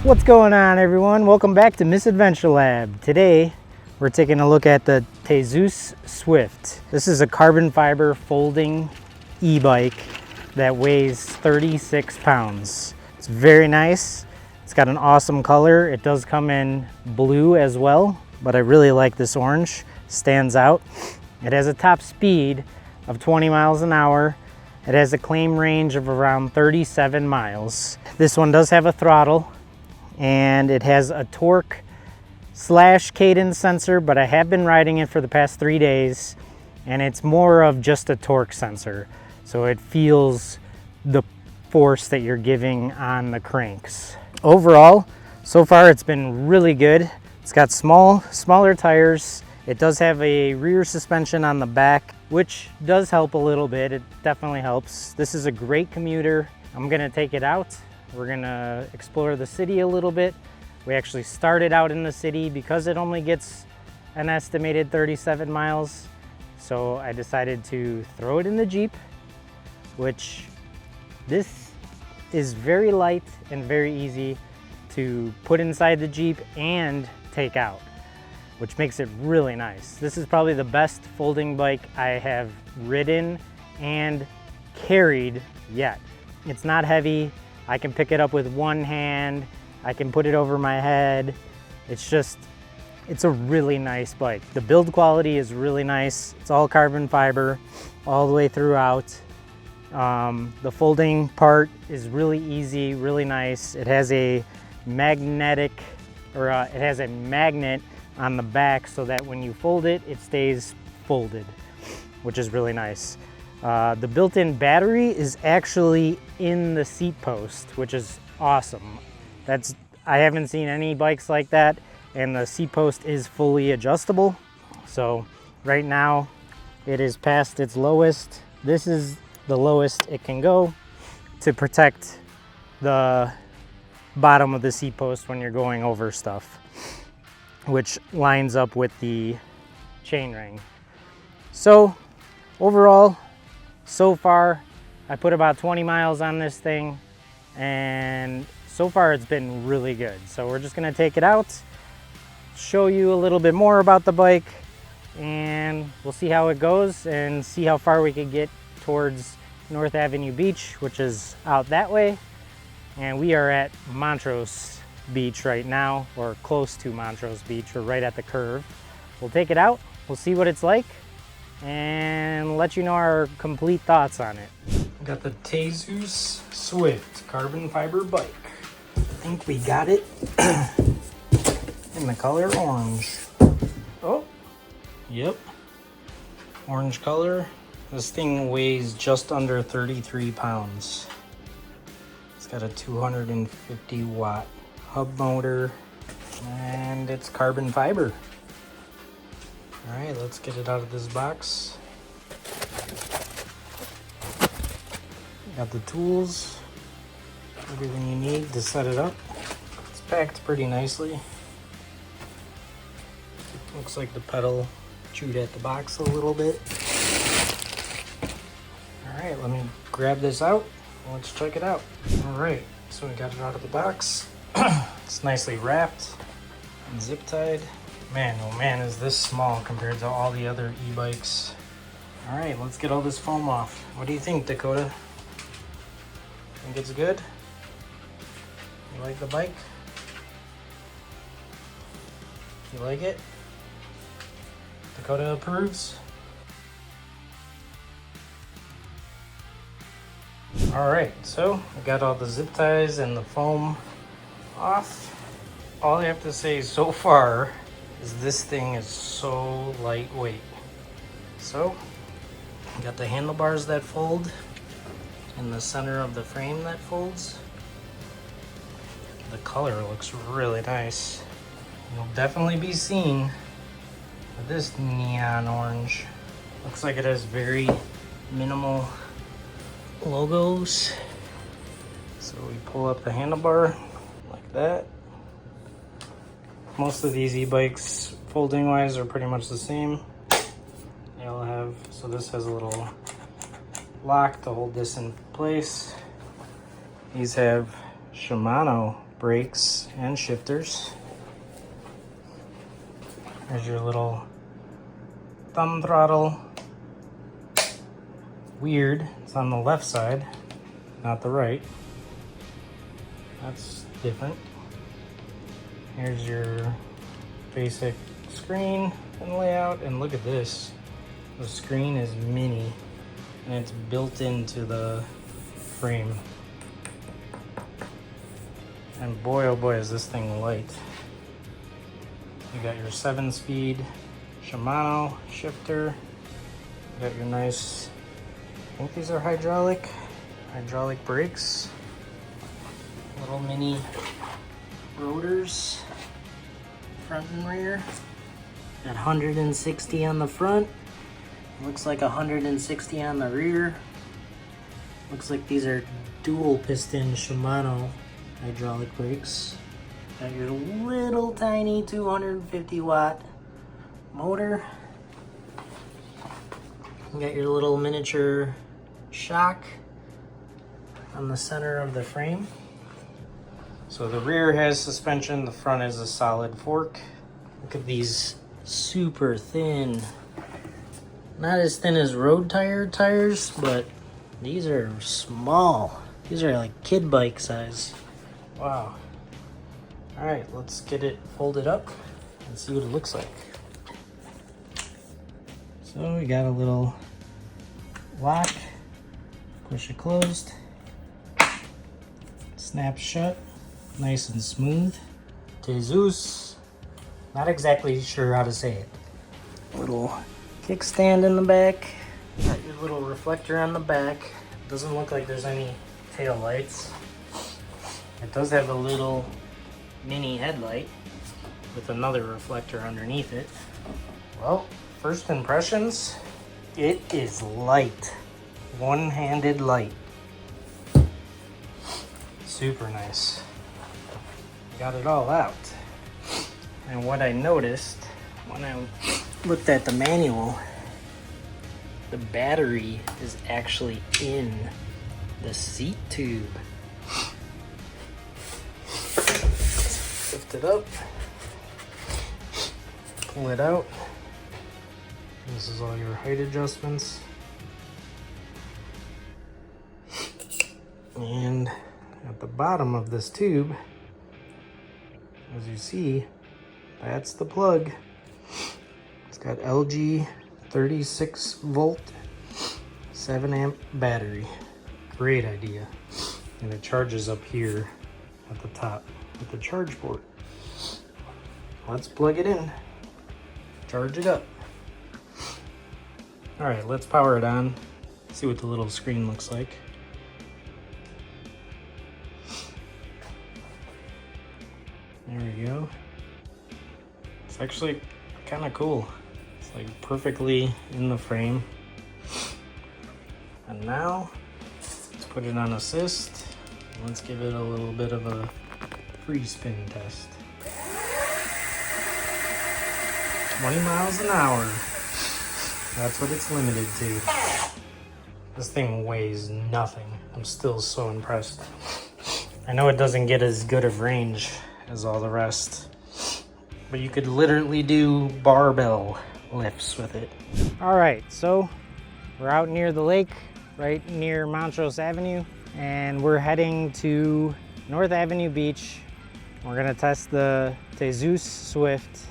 What's going on, everyone? Welcome back to Misadventure Lab. Today we're taking a look at the Tezeus Swift. This is a carbon fiber folding e-bike that weighs 36 pounds. It's very nice. It's got an awesome color. It does come in blue as well, but I really like this orange. Stands out. It has a top speed of 20 miles an hour. It has a claim range of around 37 miles. This one does have a throttle, and it has a torque / cadence sensor, but I have been riding it for the past 3 days, and it's more of just a torque sensor. So it feels the force that you're giving on the cranks. Overall, so far it's been really good. It's got smaller tires. It does have a rear suspension on the back, which does help a little bit. It definitely helps. This is a great commuter. I'm gonna take it out. We're gonna explore the city a little bit. We actually started out in the city because it only gets an estimated 37 miles. So I decided to throw it in the Jeep, which this is very light and very easy to put inside the Jeep and take out, which makes it really nice. This is probably the best folding bike I have ridden and carried yet. It's not heavy. I can pick it up with one hand. I can put it over my head. It's a really nice bike. The build quality is really nice. It's all carbon fiber all the way throughout. The folding part is really easy, really nice. It has a magnet on the back so that when you fold it, it stays folded, which is really nice. The built-in battery is actually in the seat post, which is awesome. I haven't seen any bikes like that, and the seat post is fully adjustable. So right now it is past its lowest. This is the lowest it can go to protect the bottom of the seat post when you're going over stuff, which lines up with the chainring. So overall, so far, I put about 20 miles on this thing, and so far it's been really good. So we're just gonna take it out, show you a little bit more about the bike, and we'll see how it goes and see how far we could get towards North Avenue Beach, which is out that way. And we are at Montrose Beach right now, or close to Montrose Beach. We're right at the curve. We'll take it out, we'll see what it's like, and let you know our complete thoughts on it. Got the Tezeus Swift carbon fiber bike. I think we got it in the color orange. Oh, yep, orange color. This thing weighs just under 33 pounds. It's got a 250 watt hub motor, and it's carbon fiber. All right, let's get it out of this box. Got the tools, everything you need to set it up. It's packed pretty nicely. Looks like the pedal chewed at the box a little bit. All right, let me grab this out. Let's check it out. All right, so we got it out of the box. It's nicely wrapped and zip tied. Man, oh man, is this small compared to all the other e-bikes. All right, let's get all this foam off. What do you think, Dakota? Think it's good? You like the bike? You like it? Dakota approves? All right, so I got all the zip ties and the foam off. All I have to say so far is this thing is so lightweight. So, got the handlebars that fold in the center of the frame that folds. The color looks really nice. You'll definitely be seen with this neon orange. Looks like it has very minimal logos. So we pull up the handlebar like that. Most of these e-bikes folding wise are pretty much the same. They all have, so this has a little lock to hold this in place. These have Shimano brakes and shifters. There's your little thumb throttle. Weird, it's on the left side, not the right. That's different. Here's your basic screen and layout, and look at this. The screen is mini and it's built into the frame. And boy, oh boy, is this thing light. You got your 7-speed Shimano shifter. You got your nice, I think these are hydraulic brakes. Little mini rotors, front and rear. At 160 on the front. Looks like 160 on the rear. Looks like these are dual piston Shimano hydraulic brakes. Got your little tiny 250 watt motor. You got your little miniature shock on the center of the frame. So the rear has suspension, the front is a solid fork. Look at these super thin, not as thin as road tires, but these are small. These are like kid bike size. Wow. All right, let's get it folded up and see what it looks like. So we got a little lock, push it closed, snaps shut, nice and smooth. Tezeus, not exactly sure how to say it. Little kickstand in the back, got your little reflector on the back. Doesn't look like there's any tail lights. It does have a little mini headlight with another reflector underneath it. Well, first impressions, it is light. One-handed light. Super nice. Got it all out. And what I noticed when I looked at the manual, the battery is actually in the seat tube. Lift it up, pull it out. This is all your height adjustments. And at the bottom of this tube, as you see, that's the plug. It's got LG 36 volt, 7 amp battery. Great idea. And it charges up here at the top with the charge port. Let's plug it in, charge it up. All right, let's power it on, see what the little screen looks like. There we go. It's actually kind of cool. It's like perfectly in the frame. And now, let's put it on assist. Let's give it a little bit of a free spin test. 20 miles an hour. That's what it's limited to. This thing weighs nothing. I'm still so impressed. I know it doesn't get as good of range as all the rest, but you could literally do barbell lifts with it. All right, so we're out near the lake, right near Montrose Avenue, and we're heading to North Avenue Beach. We're gonna test the Tezeus Swift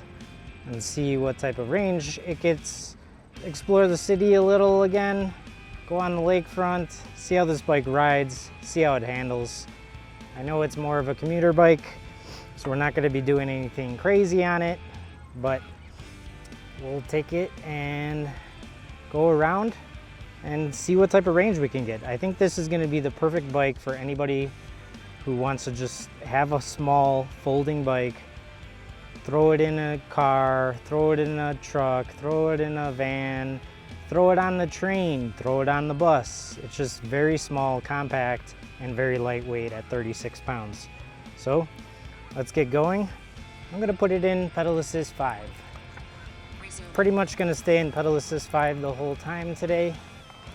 and see what type of range it gets, explore the city a little again, go on the lakefront, see how this bike rides, see how it handles. I know it's more of a commuter bike, so we're not going to be doing anything crazy on it, but we'll take it and go around and see what type of range we can get. I think this is going to be the perfect bike for anybody who wants to just have a small folding bike, throw it in a car, throw it in a truck, throw it in a van, throw it on the train, throw it on the bus. It's just very small, compact, and very lightweight at 36 pounds. So let's get going. I'm gonna put it in pedal assist 5. Pretty much gonna stay in pedal assist 5 the whole time today,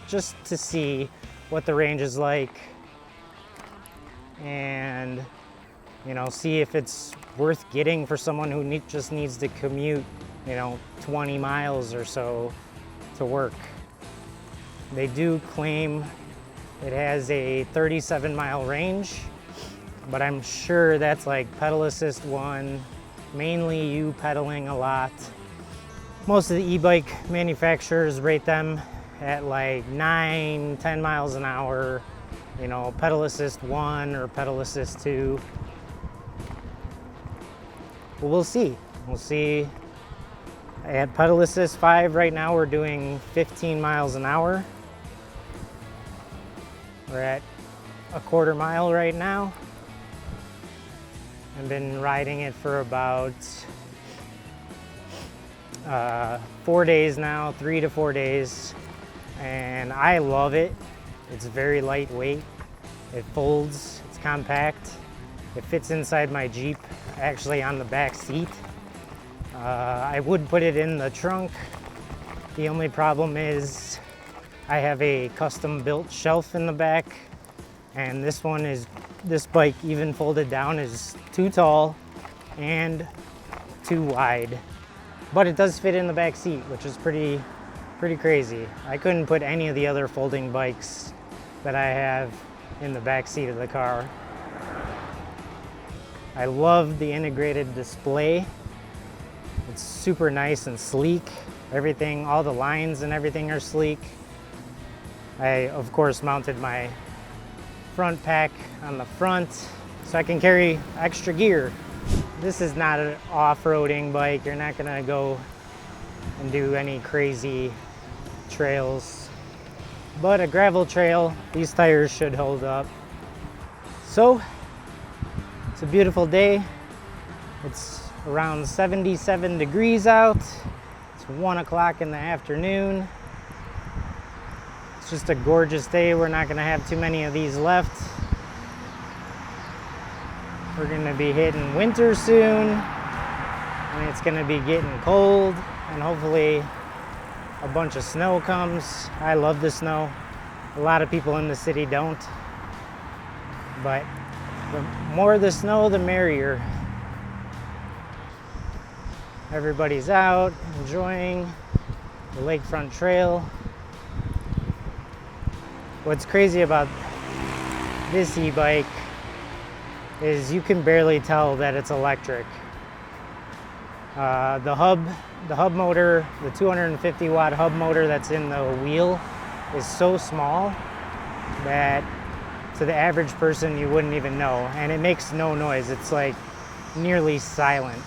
just to see what the range is like and see if it's worth getting for someone who just needs to commute, 20 miles or so to work. They do claim it has a 37-mile range, but I'm sure that's like pedal assist 1, mainly you pedaling a lot. Most of the e-bike manufacturers rate them at like 9-10 miles an hour, pedal assist 1 or pedal assist 2. Well, we'll see. We'll see. At pedal assist 5 right now, we're doing 15 miles an hour. We're at a quarter mile right now. I've been riding it for about 4 days now, 3 to 4 days, and I love it. It's very lightweight. It folds, it's compact. It fits inside my Jeep, actually on the back seat. I would put it in the trunk. The only problem is I have a custom built shelf in the back, and this bike, even folded down, is too tall and too wide. But it does fit in the back seat, which is pretty crazy. I couldn't put any of the other folding bikes that I have in the back seat of the car. I love the integrated display. It's super nice and sleek. Everything, all the lines and everything are sleek. I, of course, mounted my front pack on the front so I can carry extra gear. This is not an off-roading bike. You're not gonna go and do any crazy trails. But a gravel trail, these tires should hold up. So, it's a beautiful day. It's around 77 degrees out. It's 1 o'clock in the afternoon. It's just a gorgeous day. We're not gonna have too many of these left. We're gonna be hitting winter soon, and it's gonna be getting cold, and hopefully a bunch of snow comes. I love the snow. A lot of people in the city don't, but the more the snow, the merrier. Everybody's out enjoying the Lakefront Trail. What's crazy about this e-bike is you can barely tell that it's electric. The hub motor, the 250 watt hub motor that's in the wheel is so small that to the average person you wouldn't even know, and it makes no noise. It's like nearly silent.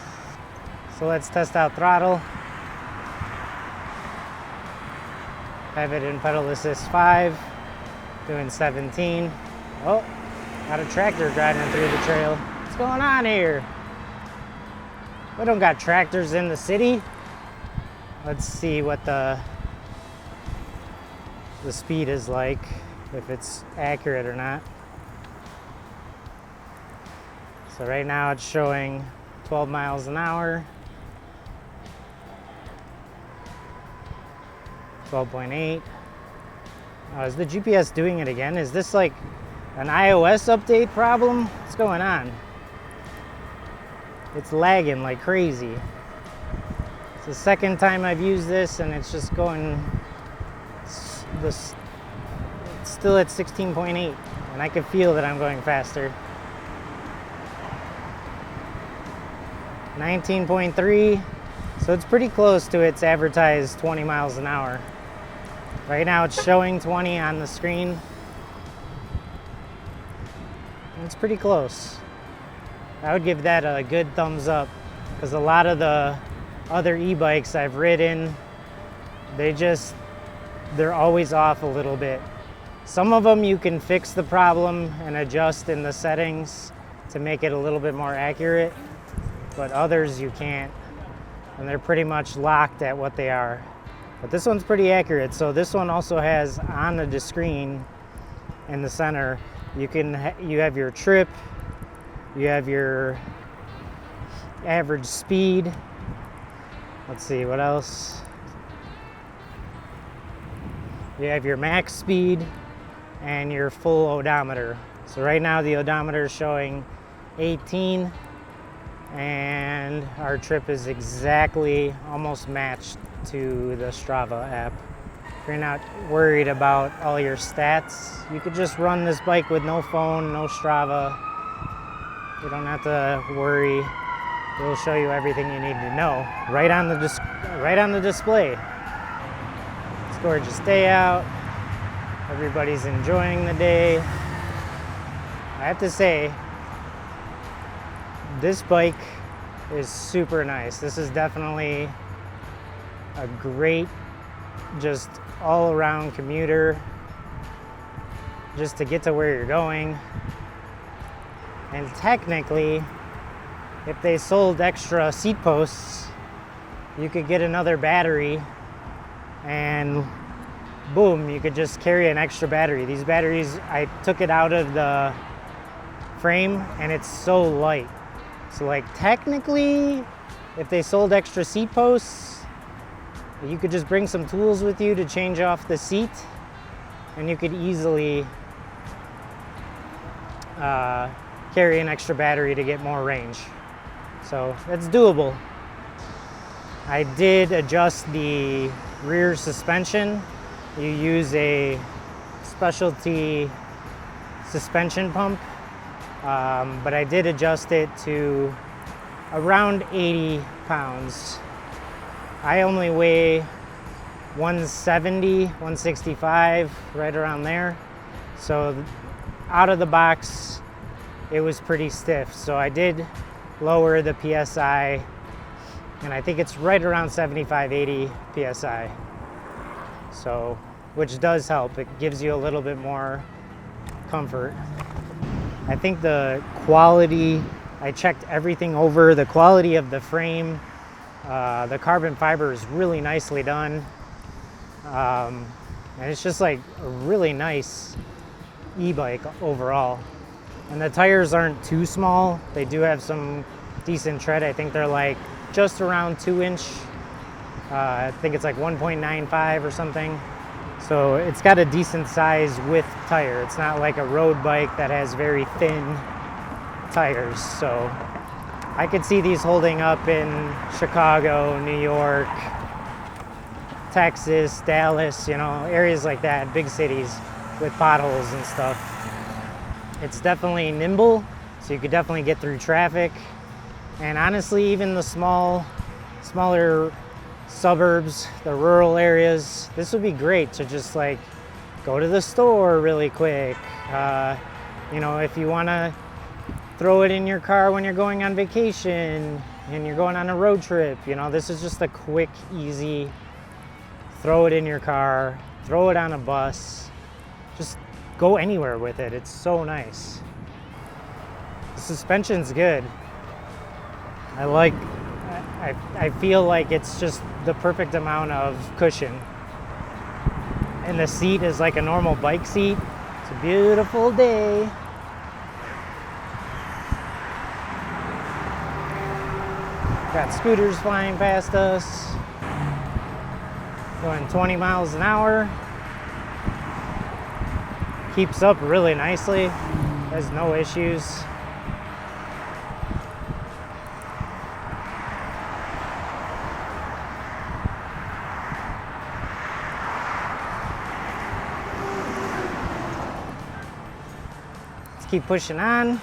So let's test out throttle. Have it in pedal assist 5, doing 17. Oh, got a tractor driving through the trail. What's going on here? We don't got tractors in the city. Let's see what the speed is like, if it's accurate or not. So right now it's showing 12 miles an hour. 12.8. Oh, is the GPS doing it again? Is this like an iOS update problem? What's going on? It's lagging like crazy. It's the second time I've used this and it's just going, it's still at 16.8, and I can feel that I'm going faster. 19.3, so it's pretty close to its advertised 20 miles an hour. Right now it's showing 20 on the screen. It's pretty close. I would give that a good thumbs up, because a lot of the other e-bikes I've ridden, they're always off a little bit. Some of them you can fix the problem and adjust in the settings to make it a little bit more accurate, but others you can't, and they're pretty much locked at what they are. But this one's pretty accurate. So this one also has on the screen in the center, you have your trip, you have your average speed. Let's see, what else? You have your max speed and your full odometer. So right now the odometer is showing 18, and our trip is exactly almost matched to the Strava app. If you're not worried about all your stats, you could just run this bike with no phone, no Strava. You don't have to worry. It'll show you everything you need to know right on the display. It's a gorgeous day out. Everybody's enjoying the day. I have to say, this bike is super nice. This is definitely a great, just all around commuter, just to get to where you're going. And technically, if they sold extra seat posts, you could get another battery and boom, you could just carry an extra battery. These batteries, I took it out of the frame and it's so light. So like technically, if they sold extra seat posts, you could just bring some tools with you to change off the seat and you could easily carry an extra battery to get more range. So that's doable. I did adjust the rear suspension. You use a specialty suspension pump, but I did adjust it to around 80 pounds. I only weigh 170, 165, right around there. So out of the box, it was pretty stiff. So I did lower the PSI, and I think it's right around 75, 80 PSI. So, which does help. It gives you a little bit more comfort. I think the quality, I checked everything over. The quality of the frame, the carbon fiber is really nicely done. And it's just like a really nice e-bike overall. And the tires aren't too small. They do have some decent tread. I think they're like just around 2-inch. I think it's like 1.95 or something. So it's got a decent size width tire. It's not like a road bike that has very thin tires. So I could see these holding up in Chicago, New York, Texas, Dallas, you know, areas like that, big cities with potholes and stuff. It's definitely nimble, so you could definitely get through traffic. And honestly, even the smaller suburbs, the rural areas, this would be great to just like go to the store really quick. You know, if you want to throw it in your car when you're going on vacation and you're going on a road trip, you know, this is just a quick, easy, throw it in your car, throw it on a bus, just go anywhere with it. It's so nice. The suspension's good. I feel like it's just the perfect amount of cushion. And the seat is like a normal bike seat. It's a beautiful day. Got scooters flying past us. Going 20 miles an hour. Keeps up really nicely. Has no issues. Keep pushing on.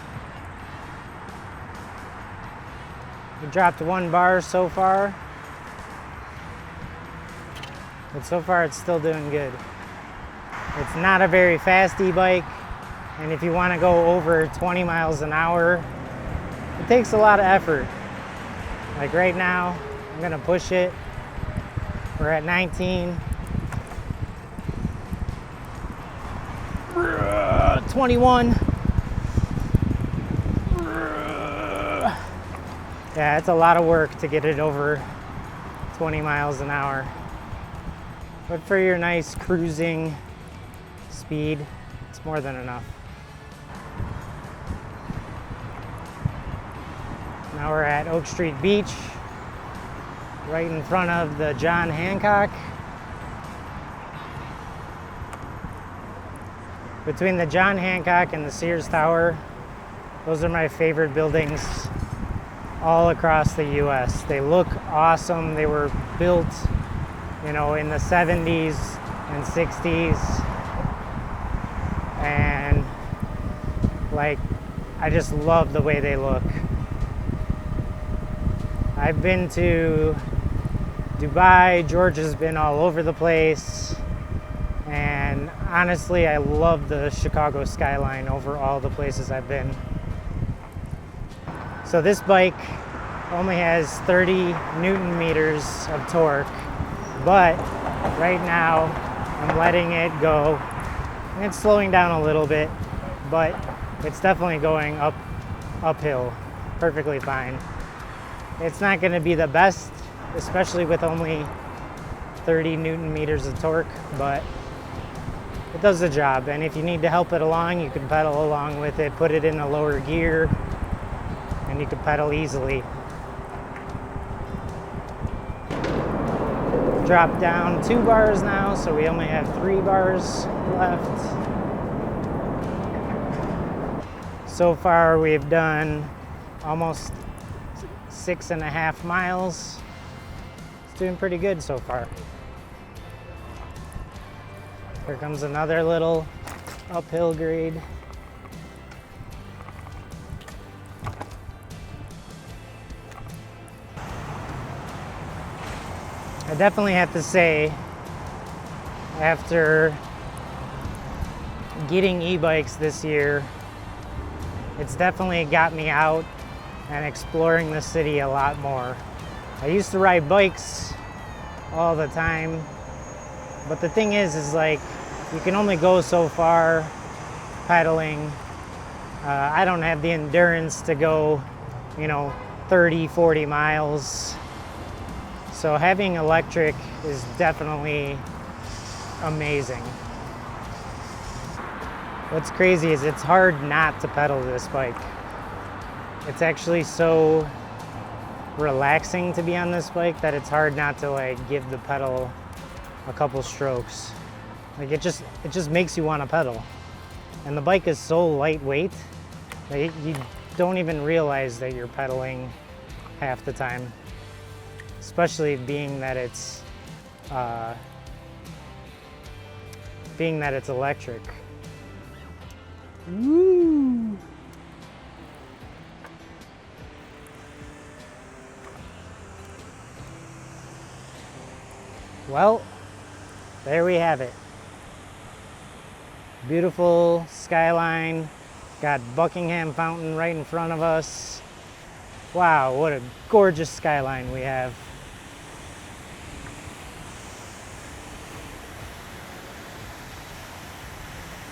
We dropped 1 bar so far, but so far it's still doing good. It's not a very fast e-bike, and if you want to go over 20 miles an hour, it takes a lot of effort. Like right now, I'm gonna push it. We're at 19. 21. Yeah, it's a lot of work to get it over 20 miles an hour. But for your nice cruising speed, it's more than enough. Now we're at Oak Street Beach, right in front of the John Hancock. Between the John Hancock and the Sears Tower, Those are my favorite buildings all across the US. They look awesome. They were built, you know, in the 70s and 60s. And like, I just love the way they look. I've been to Dubai, Georgia's been all over the place. And honestly, I love the Chicago skyline over all the places I've been. So this bike only has 30 Newton meters of torque, but right now I'm letting it go. And it's slowing down a little bit, but it's definitely going uphill perfectly fine. It's not going to be the best, especially with only 30 Newton meters of torque, but it does the job. And if you need to help it along, you can pedal along with it, put it in a lower gear, and you can pedal easily. Drop down 2 bars now, so we only have 3 bars left. So far we've done almost 6.5 miles. It's doing pretty good so far. Here comes another little uphill grade. I definitely have to say, after getting e-bikes this year, it's definitely got me out and exploring the city a lot more. I used to ride bikes all the time, but the thing is like, you can only go so far pedaling. I don't have the endurance to go, you know, 30, 40 miles. So having electric is definitely amazing. What's crazy is it's hard not to pedal this bike. It's actually so relaxing to be on this bike that it's hard not to like give the pedal a couple strokes. Like it just makes you want to pedal. And the bike is so lightweight that you don't even realize that you're pedaling half the time. Especially being that it's electric. Woo! Well, there we have it. Beautiful skyline. Got Buckingham Fountain right in front of us. Wow, what a gorgeous skyline we have.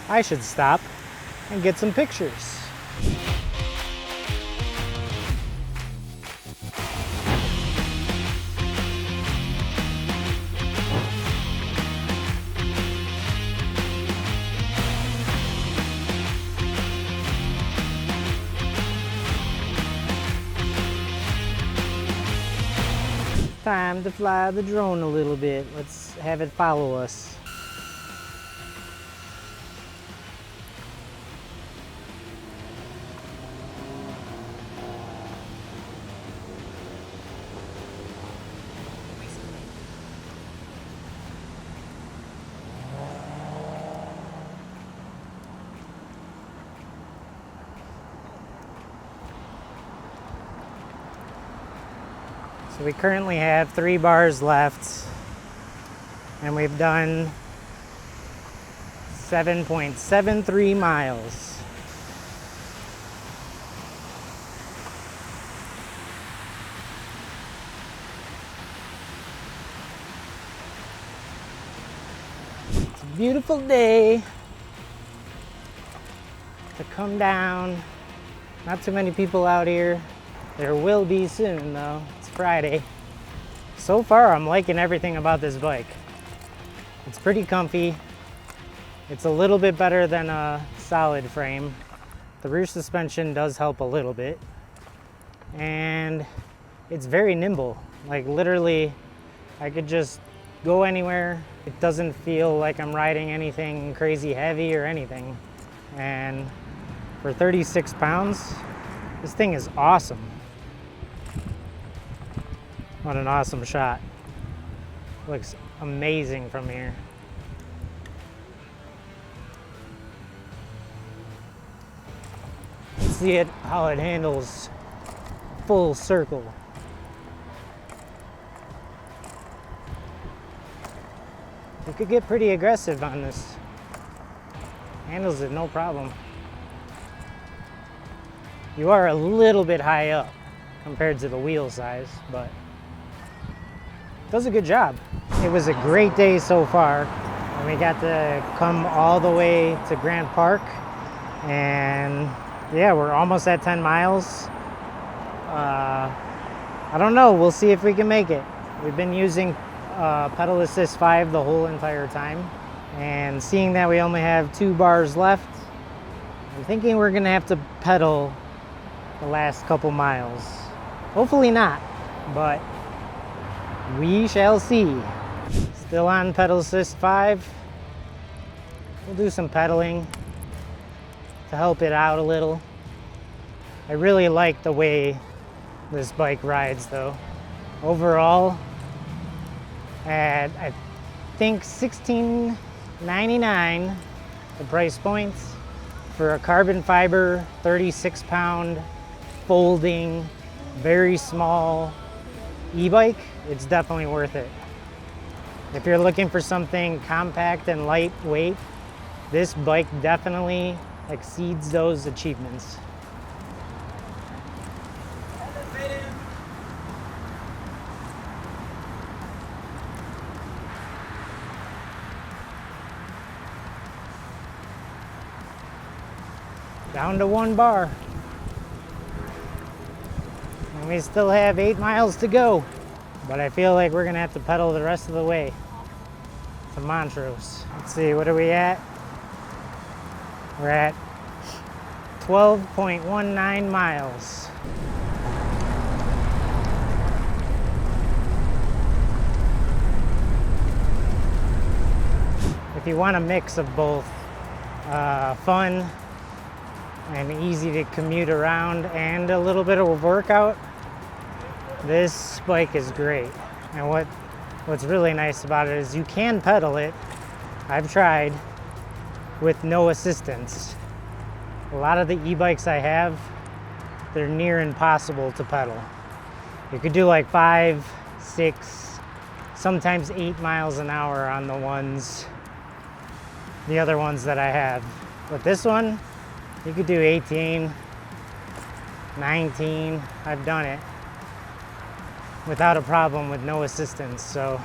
I should stop and get some pictures. Time to fly the drone a little bit. Let's have it follow us. So we currently have 3 bars left, and we've done 7.73 miles. It's a beautiful day to come down. Not too many people out here. There will be soon though. It's Friday. So far I'm liking everything about this bike. It's pretty comfy. It's a little bit better than a solid frame. The rear suspension does help a little bit. And it's very nimble. Like literally, I could just go anywhere. It doesn't feel like I'm riding anything crazy heavy or anything. And For 36 pounds, this thing is awesome. What an awesome shot. Looks amazing from here. See it, how it handles full circle. You could get pretty aggressive on this. Handles it no problem. You are a little bit high up compared to the wheel size, but does a good job. It was a great day so far, and we got to come all the way to Grant Park, and yeah, we're almost at 10 miles. I don't know, we'll see if we can make it. We've been using pedal assist 5 the whole entire time, and seeing that we only have 2 bars left, I'm thinking we're gonna have to pedal the last couple miles. Hopefully not, but we shall see. Still on pedal assist 5. We'll do some pedaling to help it out a little. I really like the way this bike rides though. Overall, at I think $16.99 the price point for a carbon fiber 36-pound folding very small e-bike, it's definitely worth it. If you're looking for something compact and lightweight, this bike definitely exceeds those achievements. Down to 1 bar. And we still have 8 miles to go. But I feel like we're gonna have to pedal the rest of the way to Montrose. Let's see, what are we at? We're at 12.19 miles. If you want a mix of both fun and easy to commute around and a little bit of a workout, this bike is great. And what's really nice about it is you can pedal it. I've tried with no assistance. A lot of the e-bikes I have, they're near impossible to pedal. You could do like 5, 6, sometimes 8 miles an hour on the other ones that I have. But this one, you could do 18, 19, I've done it without a problem with no assistance. So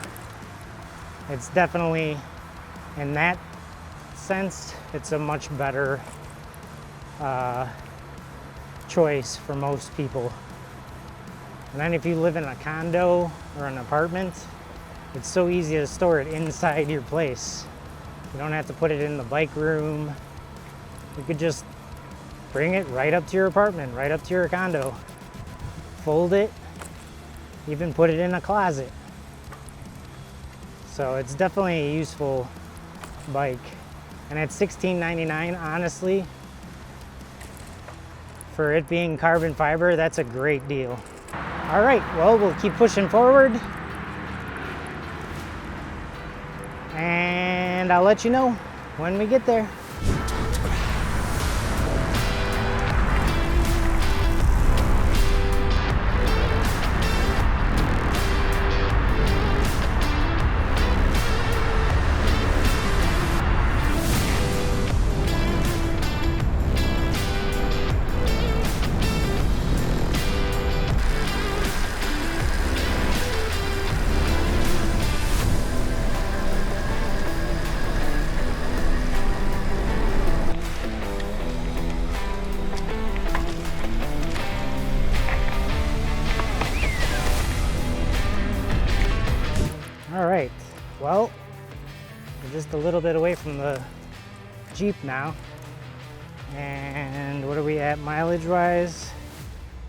it's definitely, in that sense, it's a much better choice for most people. And then if you live in a condo or an apartment, it's so easy to store it inside your place. You don't have to put it in the bike room. You could just bring it right up to your apartment, right up to your condo. Fold it, even put it in a closet. So it's definitely a useful bike. And at $16.99, honestly, for it being carbon fiber, that's a great deal. All right, well, we'll keep pushing forward. And I'll let you know when we get there. All right, well, we're just a little bit away from the Jeep now. And what are we at mileage-wise?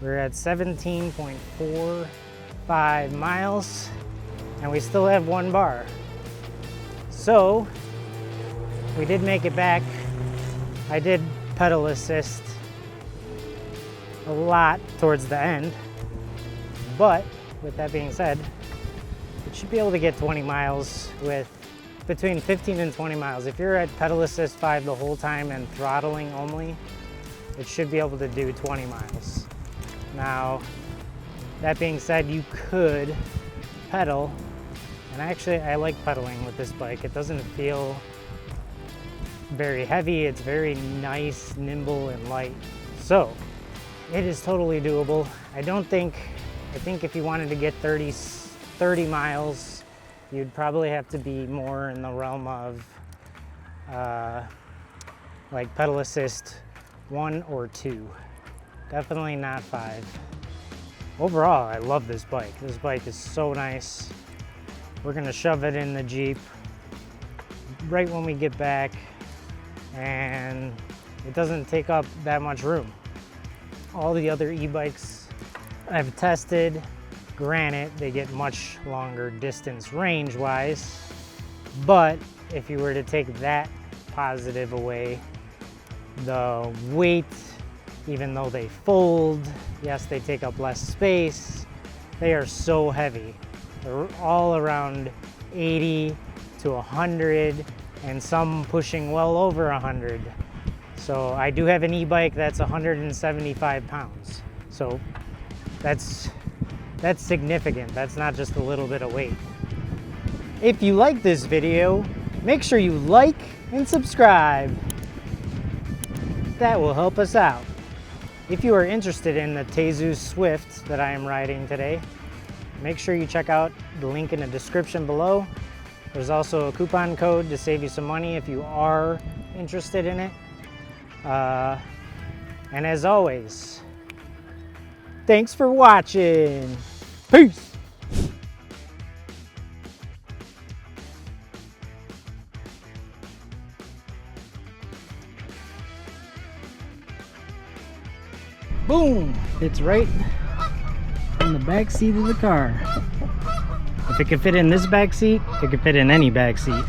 We're at 17.45 miles, and we still have 1 bar. So, we did make it back. I did pedal assist a lot towards the end. But with that being said, it should be able to get 20 miles with between 15 and 20 miles. If you're at pedal assist 5 the whole time and throttling only, it should be able to do 20 miles. Now, that being said, you could pedal, and actually I like pedaling with this bike. It doesn't feel very heavy. It's very nice, nimble, and light. So it is totally doable. I think if you wanted to get 30 miles, you'd probably have to be more in the realm of like pedal assist 1 or 2. Definitely not 5. Overall, I love this bike. This bike is so nice. We're gonna shove it in the Jeep right when we get back, and it doesn't take up that much room. All the other e-bikes I've tested, granted, they get much longer distance range-wise, but if you were to take that positive away, the weight, even though they fold, yes, they take up less space, they are so heavy. They're all around 80 to 100, and some pushing well over 100. So I do have an e-bike that's 175 pounds. So that's significant. That's not just a little bit of weight. If you like this video, make sure you like and subscribe. That will help us out. If you are interested in the Tezeus Swift that I am riding today, make sure you check out the link in the description below. There's also a coupon code to save you some money if you are interested in it. And as always, thanks for watching. Peace. Boom! It's right in the back seat of the car. If it could fit in this back seat, it could fit in any back seat.